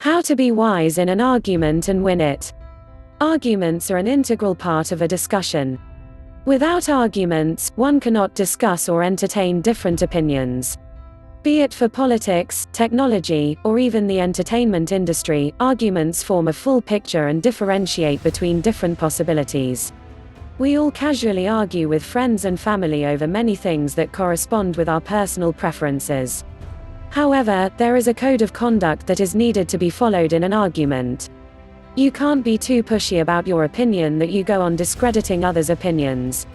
How to be wise in an argument and win it. Arguments are an integral part of a discussion. Without arguments, one cannot discuss or entertain different opinions. Be it for politics, technology, or even the entertainment industry, arguments form a full picture and differentiate between different possibilities. We all casually argue with friends and family over many things that correspond with our personal preferences. However, there is a code of conduct that is needed to be followed in an argument. You can't be too pushy about your opinion that you go on discrediting others' opinions.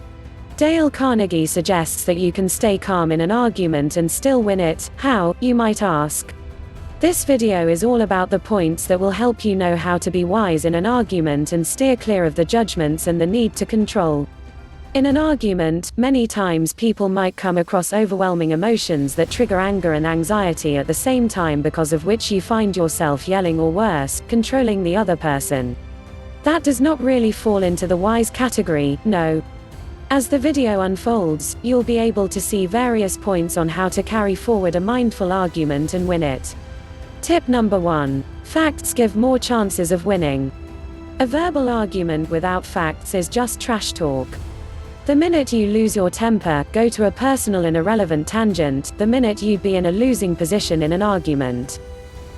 Dale Carnegie suggests that you can stay calm in an argument and still win it. How, you might ask? This video is all about the points that will help you know how to be wise in an argument and steer clear of the judgments and the need to control. In an argument, many times people might come across overwhelming emotions that trigger anger and anxiety at the same time, because of which you find yourself yelling or worse, controlling the other person. That does not really fall into the wise category, no. As the video unfolds, you'll be able to see various points on how to carry forward a mindful argument and win it. Tip number 1. Facts give more chances of winning. A verbal argument without facts is just trash talk. The minute you lose your temper, go to a personal and irrelevant tangent, the minute you'd be in a losing position in an argument.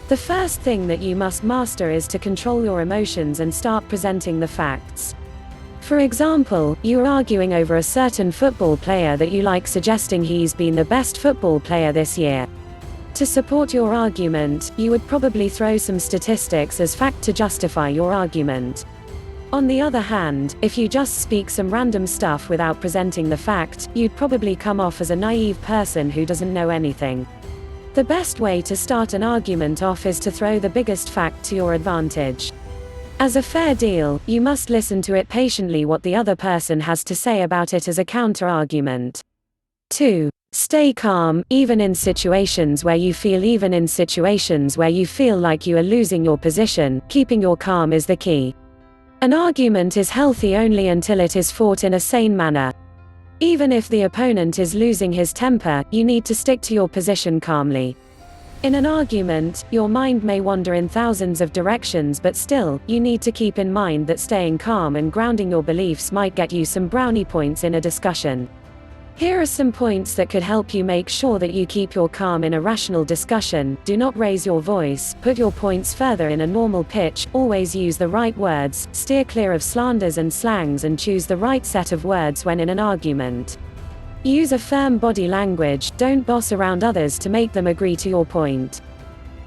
The first thing that you must master is to control your emotions and start presenting the facts. For example, you are arguing over a certain football player that you like, suggesting he's been the best football player this year. To support your argument, you would probably throw some statistics as fact to justify your argument. On the other hand, if you just speak some random stuff without presenting the fact, you'd probably come off as a naive person who doesn't know anything. The best way to start an argument off is to throw the biggest fact to your advantage. As a fair deal, you must listen to it patiently what the other person has to say about it as a counter-argument. 2. Stay calm, even in situations where you feel like you are losing your position, keeping your calm is the key. An argument is healthy only until it is fought in a sane manner. Even if the opponent is losing his temper, you need to stick to your position calmly. In an argument, your mind may wander in thousands of directions, but still, you need to keep in mind that staying calm and grounding your beliefs might get you some brownie points in a discussion. Here are some points that could help you make sure that you keep your calm in a rational discussion. Do not raise your voice, put your points further in a normal pitch, always use the right words, steer clear of slanders and slangs, and choose the right set of words when in an argument. Use a firm body language, don't boss around others to make them agree to your point.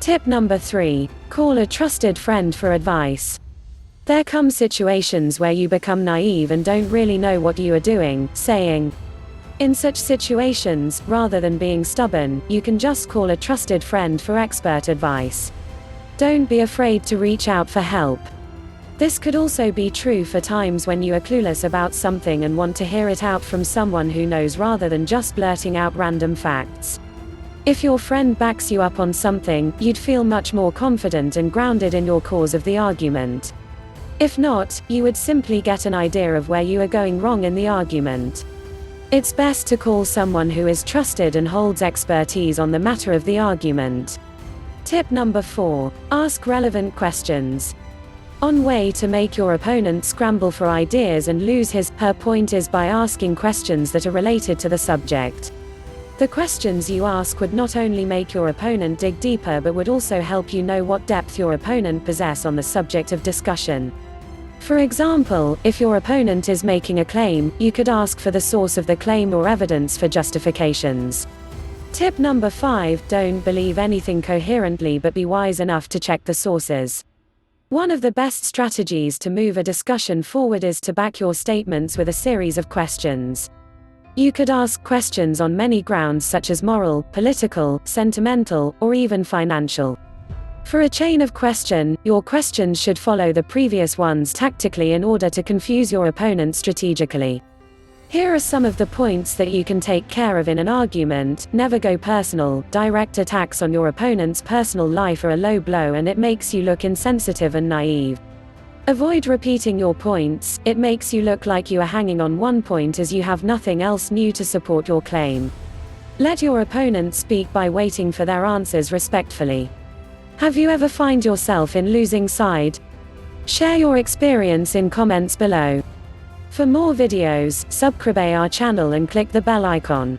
Tip number 3. Call a trusted friend for advice. There come situations where you become naive and don't really know what you are doing, saying. In such situations, rather than being stubborn, you can just call a trusted friend for expert advice. Don't be afraid to reach out for help. This could also be true for times when you are clueless about something and want to hear it out from someone who knows, rather than just blurting out random facts. If your friend backs you up on something, you'd feel much more confident and grounded in your cause of the argument. If not, you would simply get an idea of where you are going wrong in the argument. It's best to call someone who is trusted and holds expertise on the matter of the argument. Tip number 4. Ask relevant questions. One way to make your opponent scramble for ideas and lose her point is by asking questions that are related to the subject. The questions you ask would not only make your opponent dig deeper, but would also help you know what depth your opponent possesses on the subject of discussion. For example, if your opponent is making a claim, you could ask for the source of the claim or evidence for justifications. Tip number 5. Don't believe anything coherently, but be wise enough to check the sources. One of the best strategies to move a discussion forward is to back your statements with a series of questions. You could ask questions on many grounds, such as moral, political, sentimental, or even financial. For a chain of your questions should follow the previous ones tactically in order to confuse your opponent strategically. Here are some of the points that you can take care of in an argument. Never go personal. Direct attacks on your opponent's personal life are a low blow, and it makes you look insensitive and naive. Avoid repeating your points. It makes you look like you are hanging on one point as you have nothing else new to support your claim. Let your opponent speak by waiting for their answers respectfully. Have you ever find yourself in losing side? Share your experience in comments below. For more videos, subscribe our channel and click the bell icon.